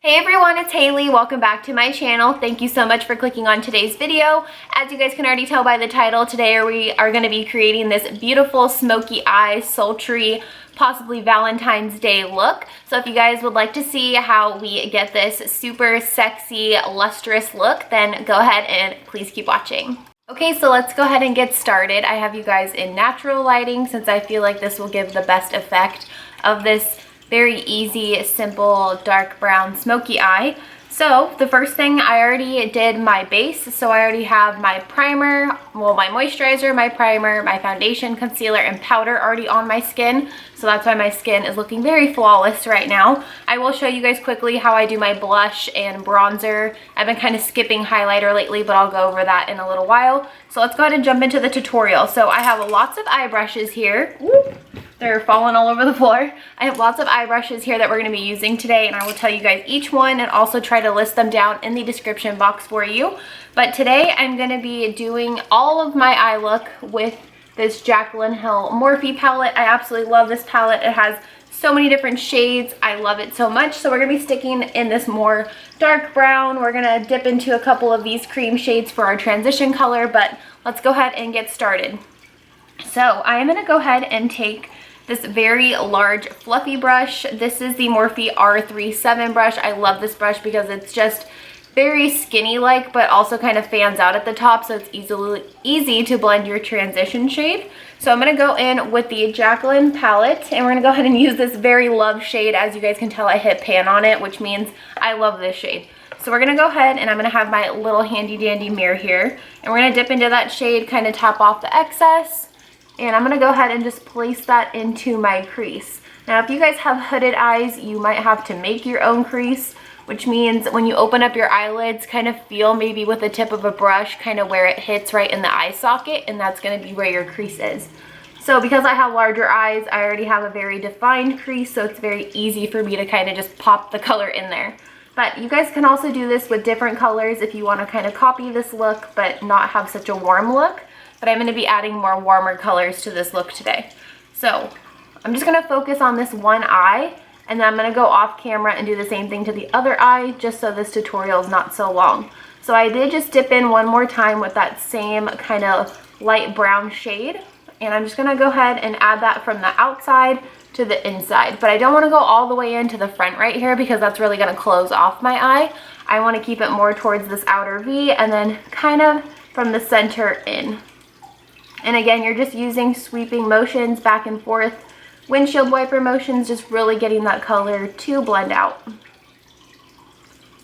Hey everyone, it's Hailey. Welcome back to my channel. Thank you so much for clicking on today's video. As you guys can already tell by the title, today we are going to be creating this beautiful smoky eye, sultry, possibly Valentine's Day look. So if you guys would like to see how we get this super sexy, lustrous look, then go ahead and please keep watching. Okay, so let's go ahead and get started. I have you guys in natural lighting since I feel like this will give the best effect of this very easy, simple, dark brown smoky eye. So the first thing, I already did my base. So I already have my primer, well, my moisturizer, my primer, my foundation, concealer, and powder already on my skin. So that's why my skin is looking very flawless right now. I will show you guys quickly how I do my blush and bronzer. I've been kind of skipping highlighter lately, but I'll go over that in a little while. So let's go ahead and jump into the tutorial. So I have lots of eye brushes here. They're falling all over the floor. I have lots of eye brushes here that we're going to be using today, and I will tell you guys each one and also try to list them down in the description box for you. But today I'm going to be doing all of my eye look with this Jaclyn Hill Morphe palette. I absolutely love this palette. It has so many different shades. I love it so much. So we're going to be sticking in this more dark brown. We're going to dip into a couple of these cream shades for our transition color, but let's go ahead and get started. So I am going to go ahead and take this very large fluffy brush. This is the Morphe R37 brush. I love this brush because it's just very skinny like, but also kind of fans out at the top, so it's easy to blend your transition shade. So I'm going to go in with the Jaclyn palette, and we're going to go ahead and use this very love shade. As you guys can tell, I hit pan on it, which means I love this shade. So we're going to go ahead and I'm going to have my little handy dandy mirror here, and we're going to dip into that shade, kind of tap off the excess. And I'm going to go ahead and just place that into my crease. Now, if you guys have hooded eyes, you might have to make your own crease, which means when you open up your eyelids, kind of feel maybe with the tip of a brush kind of where it hits right in the eye socket, and that's going to be where your crease is. So because I have larger eyes, I already have a very defined crease, so it's very easy for me to kind of just pop the color in there. But you guys can also do this with different colors if you want to kind of copy this look but not have such a warm look. But I'm going to be adding more warmer colors to this look today. So I'm just going to focus on this one eye, and then I'm going to go off camera and do the same thing to the other eye, just so this tutorial is not so long. So I did just dip in one more time with that same kind of light brown shade, and I'm just going to go ahead and add that from the outside to the inside. But I don't want to go all the way into the front right here because that's really going to close off my eye. I want to keep it more towards this outer V and then kind of from the center in. And again, you're just using sweeping motions back and forth, windshield wiper motions, just really getting that color to blend out.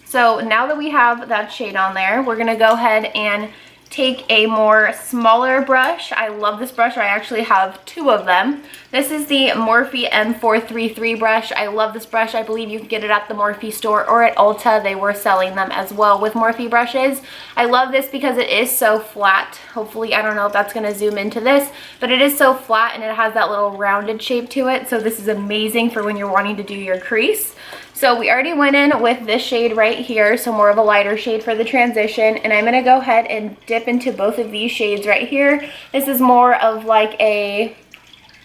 So now that we have that shade on there, we're going to go ahead and take a more smaller brush. I love this brush. I actually have two of them. This is the Morphe M433 brush. I love this brush. I believe you can get it at the Morphe store or at Ulta. They were selling them as well with Morphe brushes. I love this because it is so flat. Hopefully, I don't know if that's going to zoom into this, but it is so flat and it has that little rounded shape to it. So this is amazing for when you're wanting to do your crease. So we already went in with this shade right here, so more of a lighter shade for the transition, and I'm going to go ahead and dip into both of these shades right here. This is more of like a,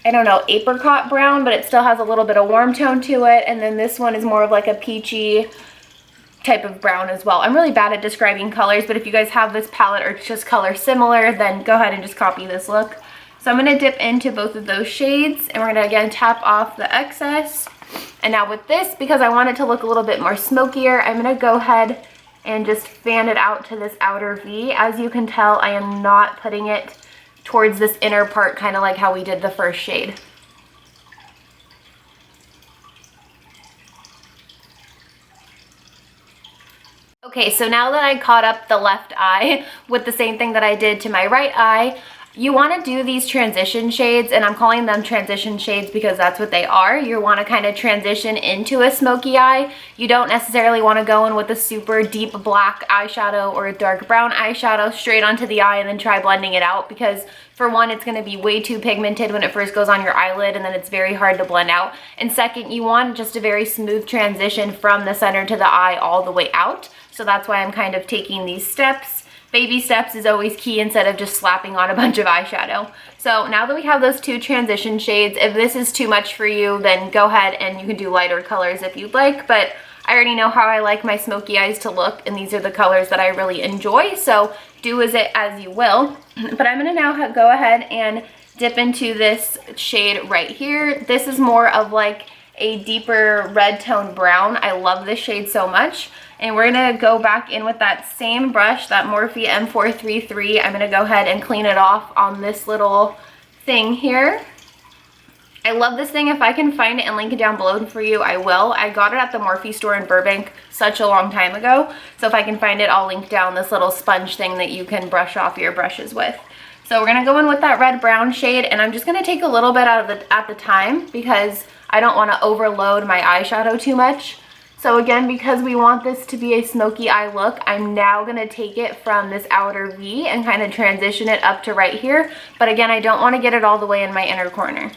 I don't know, apricot brown, but it still has a little bit of warm tone to it, and then this one is more of like a peachy type of brown as well. I'm really bad at describing colors, but if you guys have this palette or just color similar, then go ahead and just copy this look. So I'm going to dip into both of those shades, and we're going to again tap off the excess. And now with this, because I want it to look a little bit more smokier, I'm going to go ahead and just fan it out to this outer V. As you can tell, I am not putting it towards this inner part, kind of like how we did the first shade. Okay, so now that I caught up the left eye with the same thing that I did to my right eye, you want to do these transition shades, and I'm calling them transition shades because that's what they are. You want to kind of transition into a smoky eye. You don't necessarily want to go in with a super deep black eyeshadow or a dark brown eyeshadow straight onto the eye and then try blending it out, because for one, it's going to be way too pigmented when it first goes on your eyelid, and then it's very hard to blend out. And second, you want just a very smooth transition from the center to the eye all the way out. So that's why I'm kind of taking these steps. Baby steps is always key instead of just slapping on a bunch of eyeshadow. So now that we have those two transition shades, if this is too much for you, then go ahead and you can do lighter colors if you'd like, but I already know how I like my smoky eyes to look, and these are the colors that I really enjoy, so do as you will. But I'm gonna now go ahead and dip into this shade right here. This is more of like a deeper red tone brown. I love this shade so much. And we're gonna go back in with that same brush, that Morphe M433. I'm gonna go ahead and clean it off on this little thing here. I love this thing. If I can find it and link it down below for you, I will. I got it at the Morphe store in Burbank such a long time ago. So if I can find it, I'll link down this little sponge thing that you can brush off your brushes with. So we're gonna go in with that red brown shade, and I'm just gonna take a little bit out of at the time because I don't wanna overload my eyeshadow too much. So again, because we want this to be a smoky eye look, I'm now gonna take it from this outer V and kind of transition it up to right here. But again, I don't wanna get it all the way in my inner corner.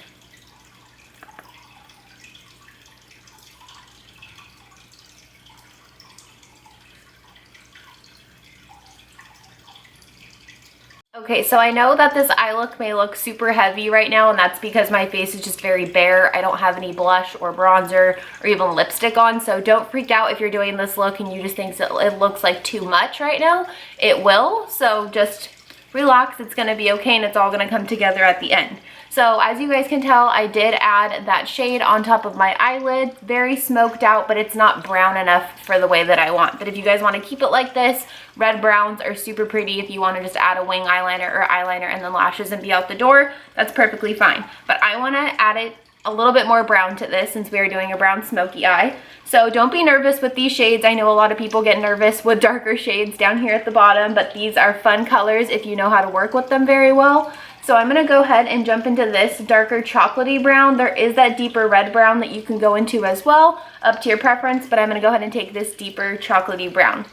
Okay, so I know that this eye look may look super heavy right now, and that's because my face is just very bare. I don't have any blush or bronzer or even lipstick on, so don't freak out if you're doing this look and you just think it looks like too much right now. It will, so just relax. It's gonna be okay, and it's all gonna come together at the end. So as you guys can tell, I did add that shade on top of my eyelid. Very smoked out, but it's not brown enough for the way that I want. But if you guys want to keep it like this, red browns are super pretty. If you want to just add a wing eyeliner or eyeliner and then lashes and be out the door, that's perfectly fine. But I want to add it a little bit more brown to this since we are doing a brown smoky eye. So don't be nervous with these shades. I know a lot of people get nervous with darker shades down here at the bottom, but these are fun colors if you know how to work with them very well. So I'm gonna go ahead and jump into this darker chocolatey brown. There is that deeper red brown that you can go into as well, up to your preference, but I'm gonna go ahead and take this deeper chocolatey brown.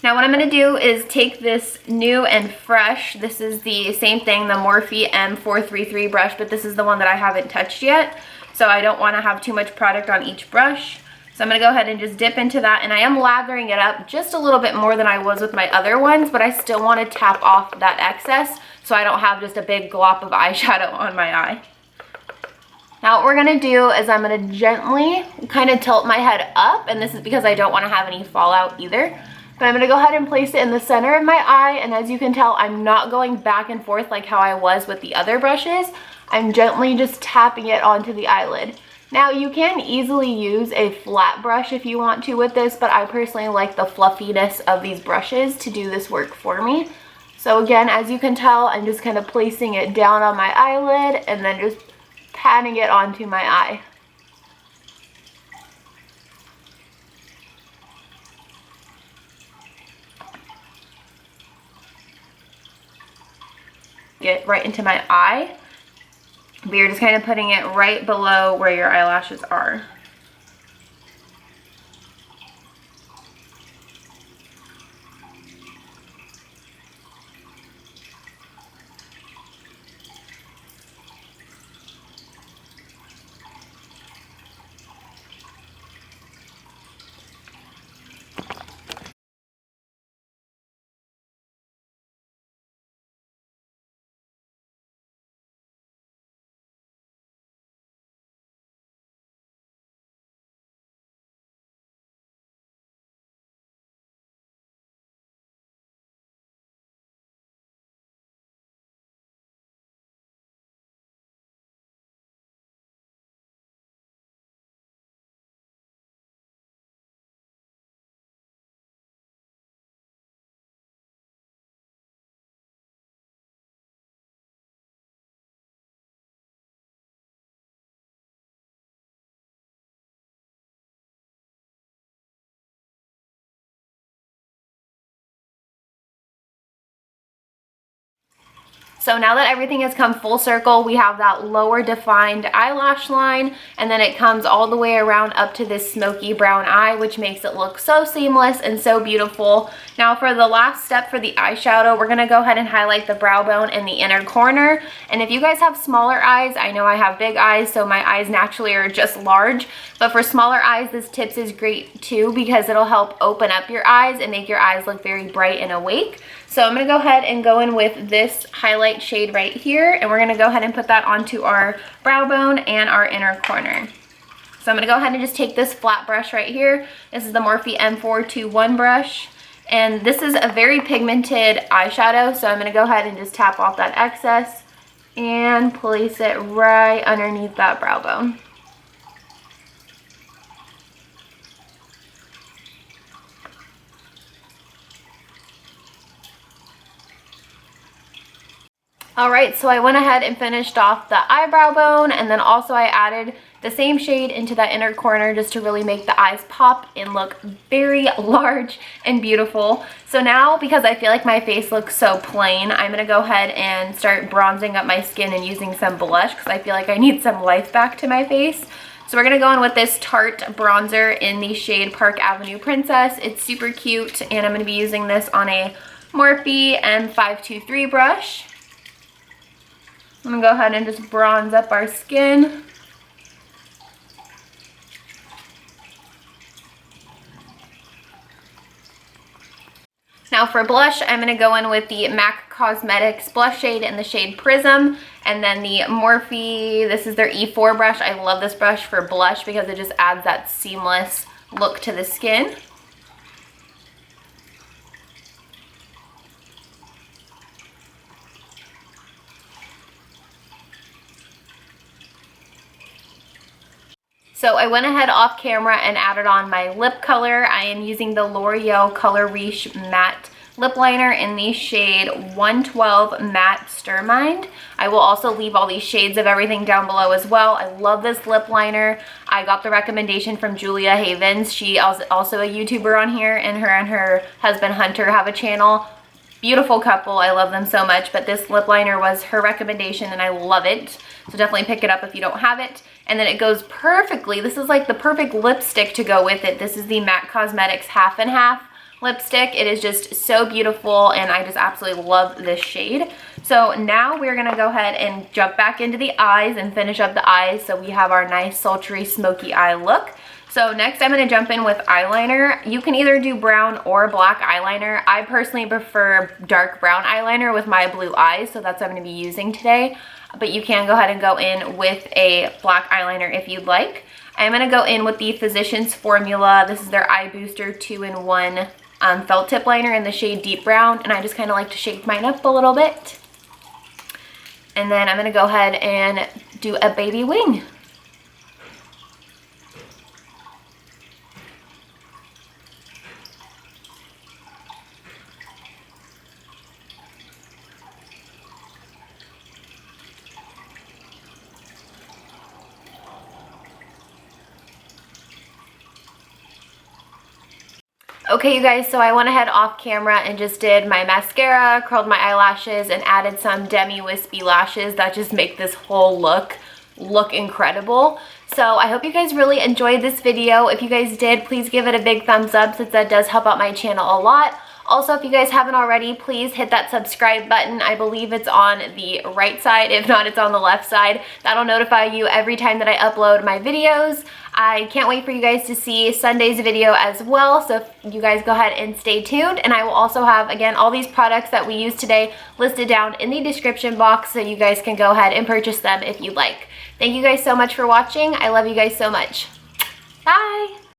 Now what I'm gonna do is take this new and fresh, this is the same thing, the Morphe M433 brush, but this is the one that I haven't touched yet. So I don't wanna have too much product on each brush. So I'm gonna go ahead and just dip into that, and I am lathering it up just a little bit more than I was with my other ones, but I still wanna tap off that excess so I don't have just a big glop of eyeshadow on my eye. Now what we're gonna do is I'm gonna gently kind of tilt my head up, and this is because I don't wanna have any fallout either. But I'm gonna go ahead and place it in the center of my eye, and as you can tell, I'm not going back and forth like how I was with the other brushes. I'm gently just tapping it onto the eyelid. Now you can easily use a flat brush if you want to with this, but I personally like the fluffiness of these brushes to do this work for me. So again, as you can tell, I'm just kind of placing it down on my eyelid and then just patting it onto my eye. Get right into my eye. But you're just kind of putting it right below where your eyelashes are. So now that everything has come full circle, we have that lower defined eyelash line, and then it comes all the way around up to this smoky brown eye, which makes it look so seamless and so beautiful. Now for the last step for the eyeshadow, we're gonna go ahead and highlight the brow bone in the inner corner. And if you guys have smaller eyes, I know I have big eyes, so my eyes naturally are just large, but for smaller eyes, this tips is great too because it'll help open up your eyes and make your eyes look very bright and awake. So I'm gonna go ahead and go in with this highlight shade right here, and we're gonna go ahead and put that onto our brow bone and our inner corner. So So I'm going to go ahead and just take this flat brush right here. This is the Morphe M421 brush. And this is a very pigmented eyeshadow, so I'm going to go ahead and just tap off that excess and place it right underneath that brow bone. Alright, so I went ahead and finished off the eyebrow bone, and then also I added the same shade into that inner corner just to really make the eyes pop and look very large and beautiful. So now, because I feel like my face looks so plain, I'm going to go ahead and start bronzing up my skin and using some blush because I feel like I need some life back to my face. So we're going to go in with this Tarte bronzer in the shade Park Avenue Princess. It's super cute, and I'm going to be using this on a Morphe M432 brush. I'm going to go ahead and just bronze up our skin. Now for blush, I'm going to go in with the MAC Cosmetics blush shade in the shade Prism, and then the Morphe, this is their E4 brush. I love this brush for blush because it just adds that seamless look to the skin. So I went ahead off camera and added on my lip color. I am using the L'Oreal Color Riche Matte Lip Liner in the shade 112 Matte Sturmind. I will also leave all these shades of everything down below as well. I love this lip liner. I got the recommendation from Julia Havens. She is also a YouTuber on here, and her husband Hunter have a channel. Beautiful couple. I love them so much, but this lip liner was her recommendation and I love it. So definitely pick it up if you don't have it. And then it goes perfectly. This is like the perfect lipstick to go with it. This is the MAC Cosmetics Half and Half lipstick. It is just so beautiful and I just absolutely love this shade. So now we're going to go ahead and jump back into the eyes and finish up the eyes so we have our nice sultry smoky eye look. So next I'm going to jump in with eyeliner. You can either do brown or black eyeliner. I personally prefer dark brown eyeliner with my blue eyes, so that's what I'm going to be using today. But you can go ahead and go in with a black eyeliner if you'd like. I'm going to go in with the Physicians Formula. This is their Eye Booster 2-in-1 felt tip liner in the shade Deep Brown, and I just kind of like to shake mine up a little bit. And then I'm going to go ahead and do a baby wing. Okay, you guys, so I went ahead off camera and just did my mascara, curled my eyelashes, and added some demi-wispy lashes that just make this whole look incredible. So I hope you guys really enjoyed this video. If you guys did, please give it a big thumbs up since that does help out my channel a lot. Also, if you guys haven't already, please hit that subscribe button. I believe it's on the right side. If not, it's on the left side. That'll notify you every time that I upload my videos. I can't wait for you guys to see Sunday's video as well, so you guys go ahead and stay tuned. And I will also have, again, all these products that we used today listed down in the description box so you guys can go ahead and purchase them if you'd like. Thank you guys so much for watching. I love you guys so much. Bye!